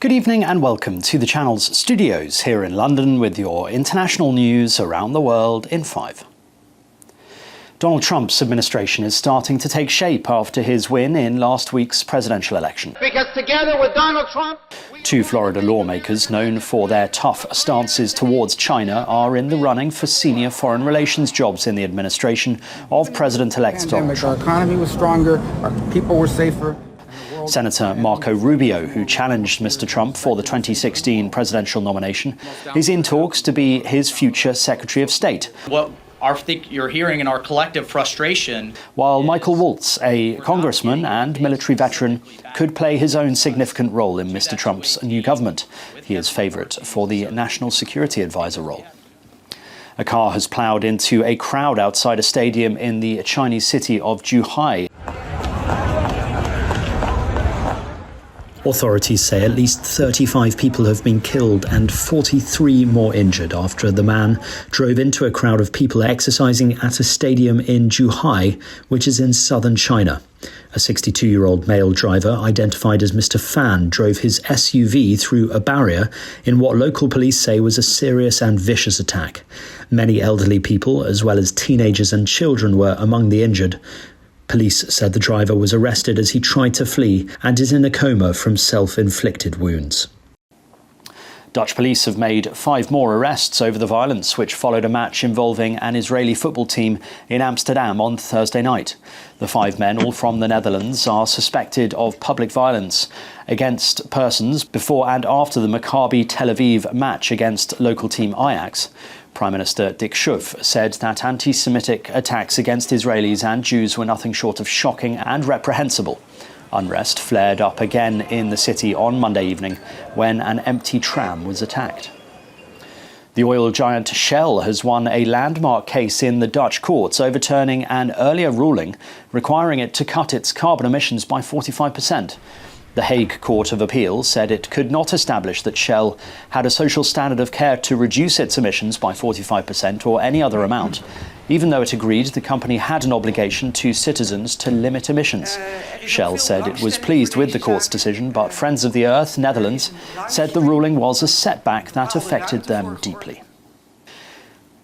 Good evening and welcome to the channel's studios here in London with your international news around the world in 5. Donald Trump's administration is starting to take shape after his win in last week's presidential election. Because together with Donald Trump... Two Florida lawmakers known for their tough stances towards China are in the running for senior foreign relations jobs in the administration of President-elect Donald Trump. Our economy was stronger, our people were safer. Senator Marco Rubio, who challenged Mr. Trump for the 2016 presidential nomination, is in talks to be his future Secretary of State. What I think you're hearing in our collective frustration. While Michael Waltz, a congressman and military veteran, could play his own significant role in Mr. Trump's new government. He is favourite for the National Security Advisor role. A car has ploughed into a crowd outside a stadium in the Chinese city of Zhuhai. Authorities say at least 35 people have been killed and 43 more injured after the man drove into a crowd of people exercising at a stadium in Zhuhai, which is in southern China. A 62-year-old male driver, identified as Mr. Fan, drove his SUV through a barrier in what local police say was a serious and vicious attack. Many elderly people, as well as teenagers and children, were among the injured. Police said the driver was arrested as he tried to flee and is in a coma from self-inflicted wounds. Dutch police have made 5 more arrests over the violence which followed a match involving an Israeli football team in Amsterdam on Thursday night. The 5 men, all from the Netherlands, are suspected of public violence against persons before and after the Maccabi Tel Aviv match against local team Ajax. Prime Minister Dick Schoof said that anti-Semitic attacks against Israelis and Jews were nothing short of shocking and reprehensible. Unrest flared up again in the city on Monday evening when an empty tram was attacked. The oil giant Shell has won a landmark case in the Dutch courts, overturning an earlier ruling requiring it to cut its carbon emissions by 45%. The Hague Court of Appeal said it could not establish that Shell had a social standard of care to reduce its emissions by 45% or any other amount, even though it agreed the company had an obligation to citizens to limit emissions. Shell said it was pleased with the court's decision, but Friends of the Earth, Netherlands, said the ruling was a setback that affected them deeply.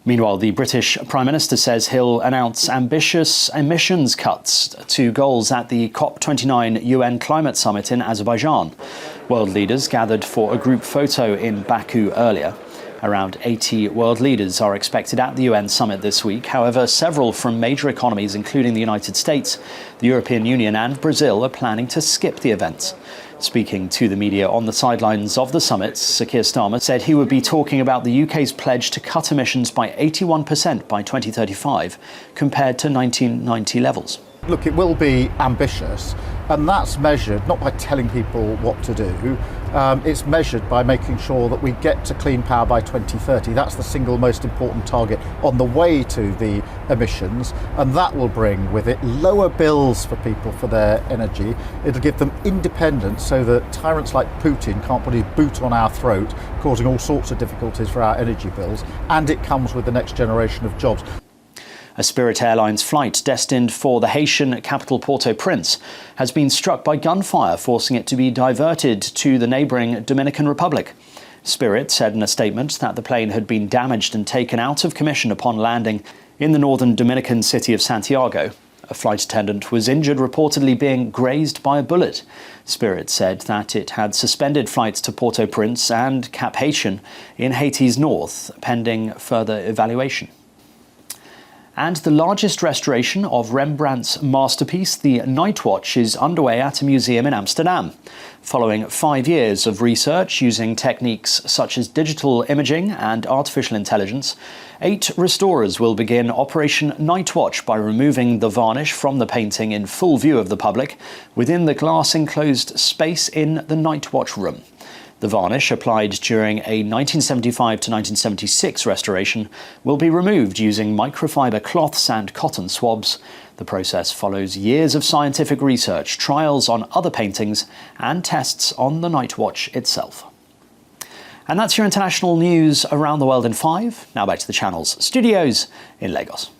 Meanwhile, the British Prime Minister says he'll announce ambitious emissions cuts to goals at the COP29 UN Climate Summit in Azerbaijan. World leaders gathered for a group photo in Baku earlier. Around 80 world leaders are expected at the UN summit this week. However, several from major economies, including the United States, the European Union and Brazil, are planning to skip the event. Speaking to the media on the sidelines of the summit, Sir Keir Starmer said he would be talking about the UK's pledge to cut emissions by 81% by 2035 compared to 1990 levels. Look, it will be ambitious, and that's measured not by telling people what to do, it's measured by making sure that we get to clean power by 2030. That's the single most important target on the way to the emissions, and that will bring with it lower bills for people for their energy. It'll give them independence so that tyrants like Putin can't put his boot on our throat, causing all sorts of difficulties for our energy bills, and it comes with the next generation of jobs. A Spirit Airlines flight destined for the Haitian capital Port-au-Prince has been struck by gunfire, forcing it to be diverted to the neighbouring Dominican Republic. Spirit said in a statement that the plane had been damaged and taken out of commission upon landing in the northern Dominican city of Santiago. A flight attendant was injured, reportedly being grazed by a bullet. Spirit said that it had suspended flights to Port-au-Prince and Cap Haitien in Haiti's north, pending further evaluation. And the largest restoration of Rembrandt's masterpiece, The Night Watch, is underway at a museum in Amsterdam. Following 5 years of research using techniques such as digital imaging and artificial intelligence, 8 restorers will begin Operation Night Watch by removing the varnish from the painting in full view of the public within the glass-enclosed space in the Night Watch room. The varnish, applied during a 1975 to 1976 restoration, will be removed using microfiber cloths and cotton swabs. The process follows years of scientific research, trials on other paintings, and tests on the Night Watch itself. And that's your international news around the world in 5. Now back to the channel's studios in Lagos.